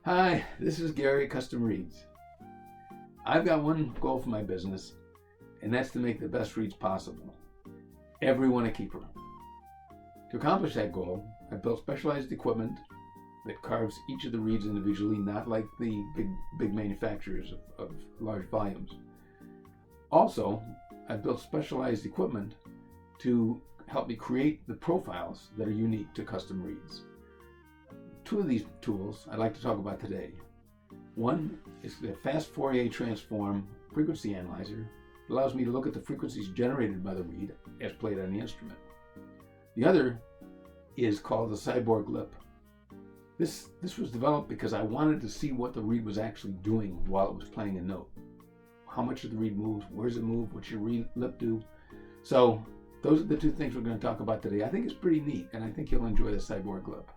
Hi, this is Gary, Custom Reeds. I've got one goal for my business, and that's to make the best reeds possible. Everyone a keeper. To accomplish that goal, I built specialized equipment that carves each of the reeds individually, not like the big manufacturers of large volumes. Also, I built specialized equipment to help me create the profiles that are unique to custom reeds. Two of these tools I'd like to talk about today. One is the fast Fourier transform frequency analyzer. It allows me to look at the frequencies generated by the reed as played on the instrument. The other is called the Cyborg Lip. This was developed because I wanted to see what the reed was actually doing while it was playing a note. How much of the reed moves, where does it move, what's your lip do? So those are the two things we're going to talk about today. I think it's pretty neat, and I think you'll enjoy the Cyborg Lip.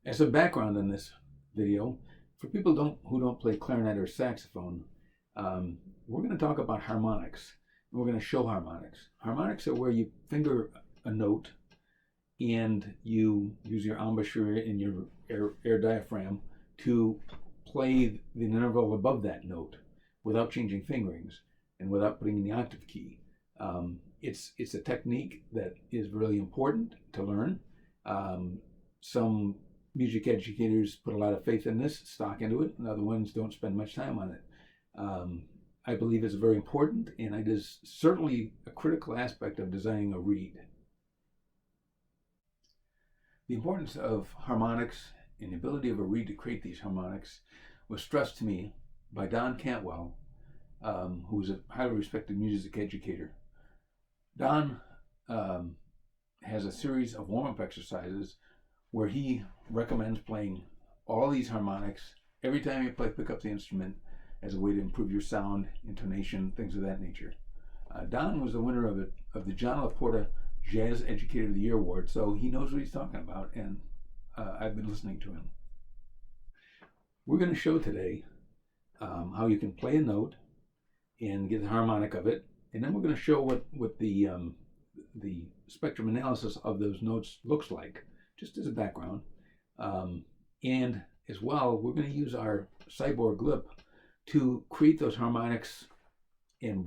As a background on this video, for people who don't play clarinet or saxophone, we're going to talk about harmonics. We're going to show harmonics. Harmonics are where you finger a note and you use your embouchure and your air diaphragm to play the interval above that note without changing fingerings and without putting in the octave key. It's a technique that is really important to learn. Some music educators put a lot of faith in this, stock into it, and other ones don't spend much time on it. I believe it's very important, and it is certainly a critical aspect of designing a reed. The importance of harmonics and the ability of a reed to create these harmonics was stressed to me by Don Cantwell, who is a highly respected music educator. Don has a series of warm-up exercises where he recommends playing all these harmonics every time you pick up the instrument as a way to improve your sound, intonation, things of that nature. Don was the winner of the John LaPorta Jazz Educator of the Year Award, so he knows what he's talking about, and I've been listening to him. We're going to show today how you can play a note and get the harmonic of it, and then we're going to show what the spectrum analysis of those notes looks like, just as a background. And as well, we're going to use our Cyborg Lip to create those harmonics and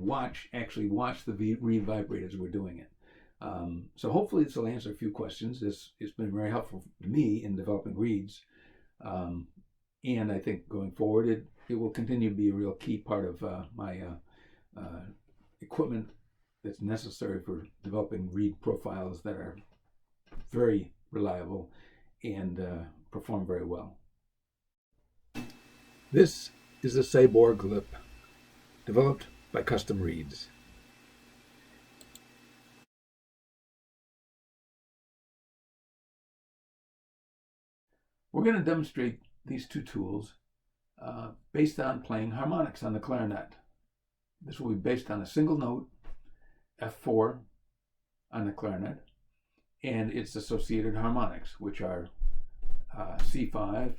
actually watch the reed vibrate as we're doing it. So hopefully this will answer a few questions. It's been very helpful to me in developing reeds. And I think going forward, it will continue to be a real key part of my equipment that's necessary for developing reed profiles that are very reliable and perform very well. This is the Cyborg Lip, developed by Custom Reeds. We're going to demonstrate these two tools based on playing harmonics on the clarinet. This will be based on a single note, F4, on the clarinet, and its associated harmonics, which are C5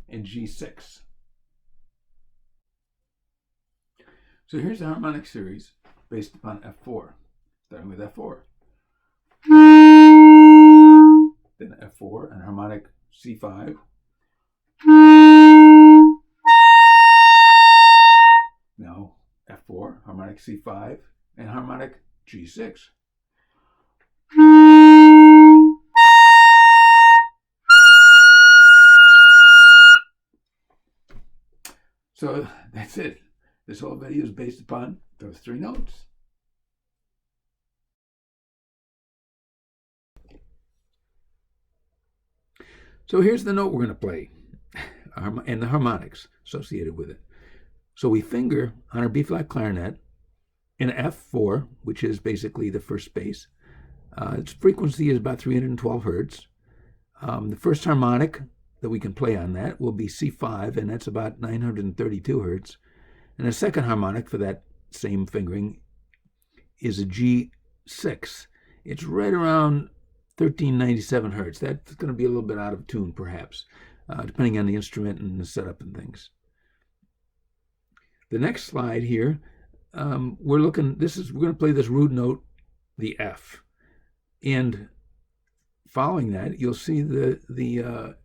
and G6. So here's the harmonic series based upon F4, starting with F4. Then F4 and harmonic C5. Now F4, harmonic C5, and harmonic G6. So that's it. This whole video is based upon those three notes. So here's the note we're going to play and the harmonics associated with it. So we finger on our B-flat clarinet in F4, which is basically the first bass. Its frequency is about 312 hertz. The first harmonic that we can play on that will be C5, and that's about 932 hertz. And the second harmonic for that same fingering is a G6. It's right around 1397 hertz. That's going to be a little bit out of tune, perhaps, depending on the instrument and the setup and things. The next slide here, we're going to play this root note, the F. And following that, you'll see the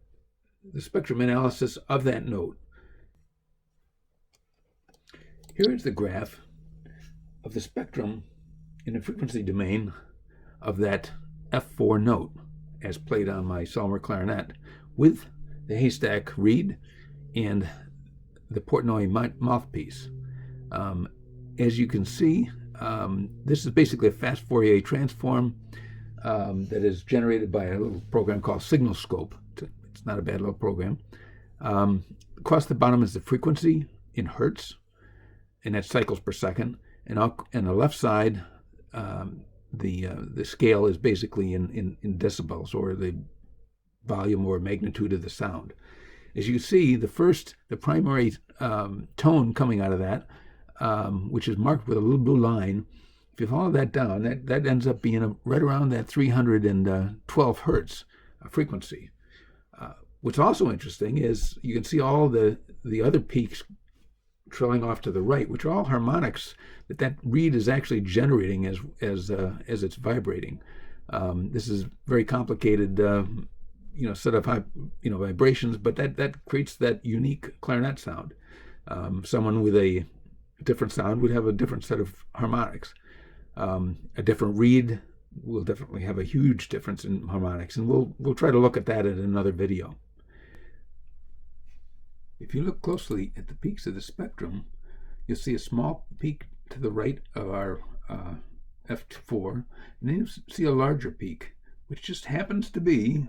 spectrum analysis of that note. Here is the graph of the spectrum in the frequency domain of that F4 note as played on my Cyborg clarinet with the haystack reed and the Portnoy mouthpiece. As you can see, this is basically a fast Fourier transform that is generated by a little program called Signal Scope. It's not a bad little program. Across the bottom is the frequency in hertz, and that's cycles per second. And on the left side, the scale is basically in decibels, or the volume or magnitude of the sound. As you see, the primary tone coming out of that, which is marked with a little blue line, if you follow that down, that ends up being right around that 312 hertz frequency. What's also interesting is you can see all the other peaks trailing off to the right, which are all harmonics that reed is actually generating as it's vibrating. This is very complicated, set of vibrations, but that creates that unique clarinet sound. Someone with a different sound would have a different set of harmonics. A different reed will definitely have a huge difference in harmonics, and we'll try to look at that in another video. If you look closely at the peaks of the spectrum, you'll see a small peak to the right of our F4, and then you see a larger peak, which just happens to be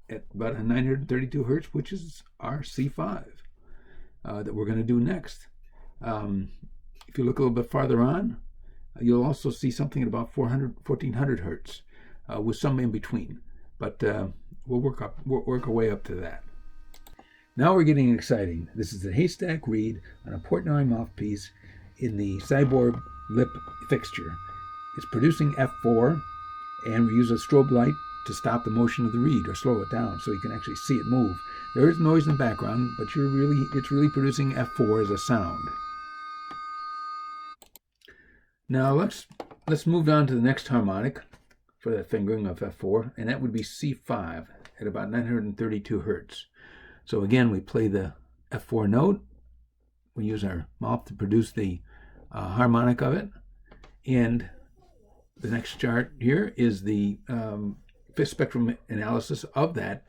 at about 932 hertz, which is our C5 that we're going to do next. If you look a little bit farther on, you'll also see something at about 1400 hertz, with some in between. But we'll work our way up to that. Now we're getting exciting. This is the haystack reed on a Portnoy mouthpiece in the Cyborg Lip fixture. It's producing F4, and we use a strobe light to stop the motion of the reed or slow it down so you can actually see it move. There is noise in the background, but it's really producing F4 as a sound. Now let's move on to the next harmonic for that fingering of F4, and that would be C5 at about 932 hertz. So again, we play the F4 note. We use our mouth to produce the harmonic of it. And the next chart here is the fifth spectrum analysis of that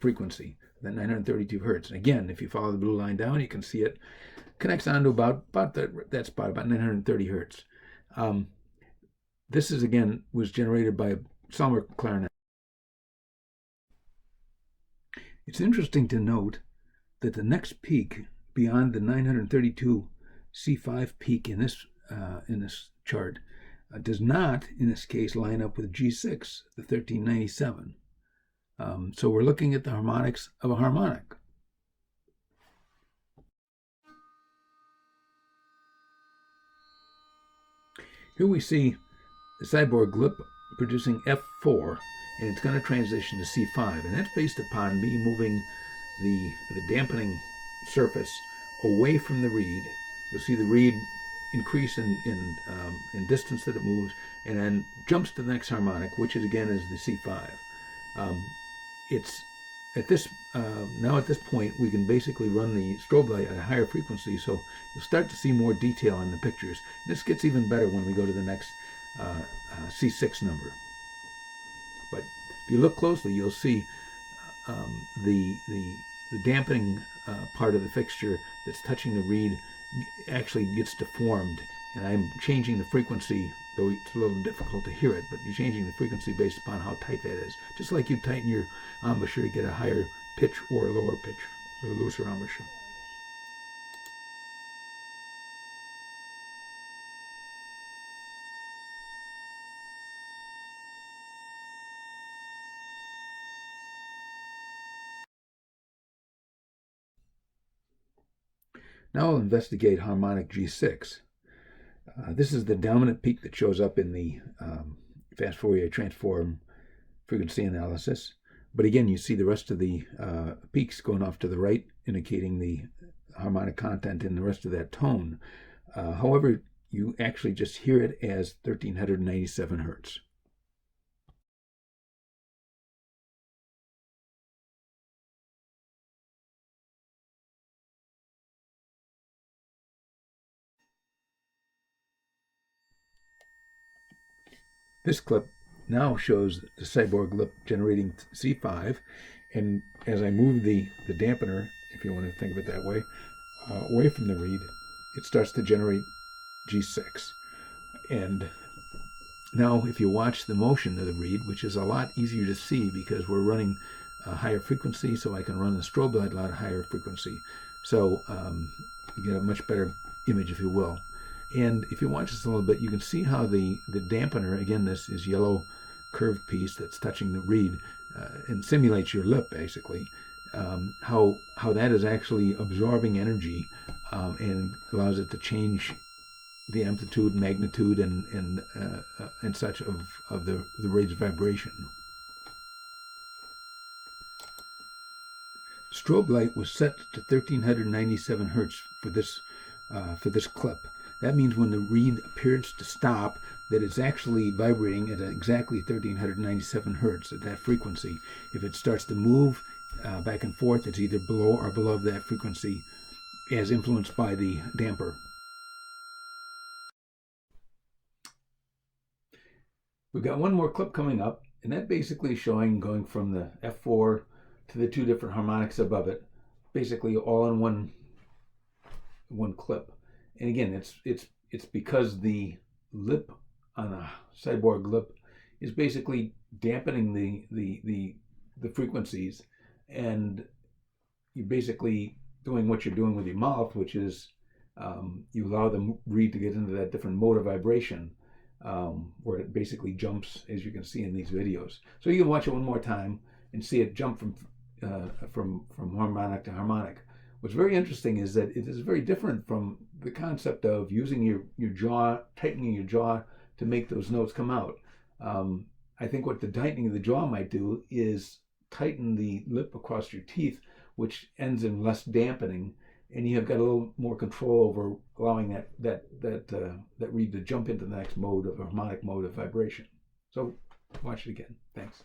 frequency, that 932 hertz. And again, if you follow the blue line down, you can see it connects on to about that spot, about 930 hertz. This was generated by a Cyborg clarinet. It's interesting to note that the next peak beyond the 932 C5 peak in this chart does not, in this case, line up with G6, the 1397. So we're looking at the harmonics of a harmonic. Here we see the Cyborg Lip producing F4, and it's going to transition to C5, and that's based upon me moving the dampening surface away from the reed. You'll see the reed increase in distance that it moves, and then jumps to the next harmonic, which again is the C5. It's at this point we can basically run the strobe light at a higher frequency, so you'll start to see more detail in the pictures. This gets even better when we go to the next C6 number. But if you look closely, you'll see the dampening part of the fixture that's touching the reed actually gets deformed, and I'm changing the frequency, though it's a little difficult to hear it, but you're changing the frequency based upon how tight that is. Just like you tighten your embouchure to get a higher pitch or a lower pitch, or a looser embouchure. Now I'll investigate harmonic G6. This is the dominant peak that shows up in the fast Fourier transform frequency analysis. But again, you see the rest of the peaks going off to the right, indicating the harmonic content in the rest of that tone. However, you actually just hear it as 1397 hertz. This clip now shows the Cyborg Lip generating C5, and as I move the dampener, if you want to think of it that way, away from the reed, it starts to generate G6. And now if you watch the motion of the reed, which is a lot easier to see because we're running a higher frequency, so I can run the strobe light a lot higher frequency. So you get a much better image, if you will. And if you watch this a little bit, you can see how the dampener, again, this is yellow curved piece that's touching the reed and simulates your lip, basically, how that is actually absorbing energy and allows it to change the amplitude, magnitude, and such of the reed's vibration. Strobe light was set to 1397 hertz for this clip. That means when the reed appears to stop, that it's actually vibrating at exactly 1397 hertz at that frequency. If it starts to move back and forth, it's either below or above that frequency as influenced by the damper. We've got one more clip coming up, and that basically is showing going from the F4 to the two different harmonics above it, basically all in one clip. And again, it's because the lip on a Cyborg Lip is basically dampening the frequencies, and you're basically doing what you're doing with your mouth, which is you allow the reed to get into that different mode of vibration, where it basically jumps, as you can see in these videos. So you can watch it one more time and see it jump from harmonic to harmonic. What's very interesting is that it is very different from the concept of using your jaw, tightening your jaw to make those notes come out. I think what the tightening of the jaw might do is tighten the lip across your teeth, which ends in less dampening, and you have got a little more control over allowing that reed to jump into the next mode of harmonic mode of vibration. So watch it again. Thanks.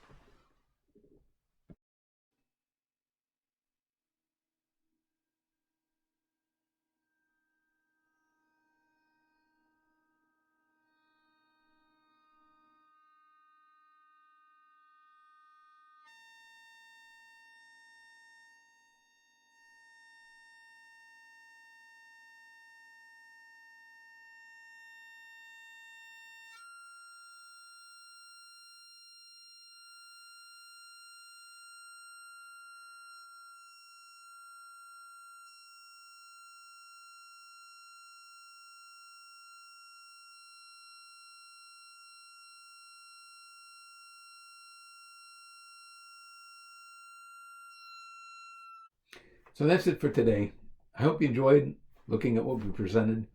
So that's it for today. I hope you enjoyed looking at what we presented.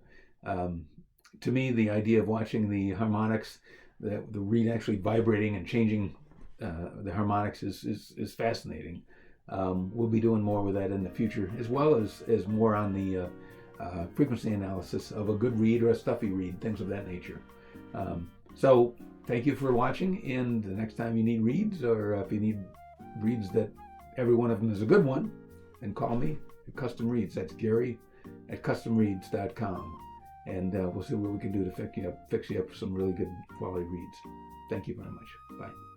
To me, the idea of watching the harmonics, the reed actually vibrating and changing the harmonics is fascinating. We'll be doing more with that in the future, as well as more on the frequency analysis of a good reed or a stuffy reed, things of that nature. So thank you for watching, and the next time you need reeds, or if you need reeds that every one of them is a good one, and call me at Custom Reeds. That's Gary at customreeds.com. And we'll see what we can do to fix you up with some really good quality reeds. Thank you very much. Bye.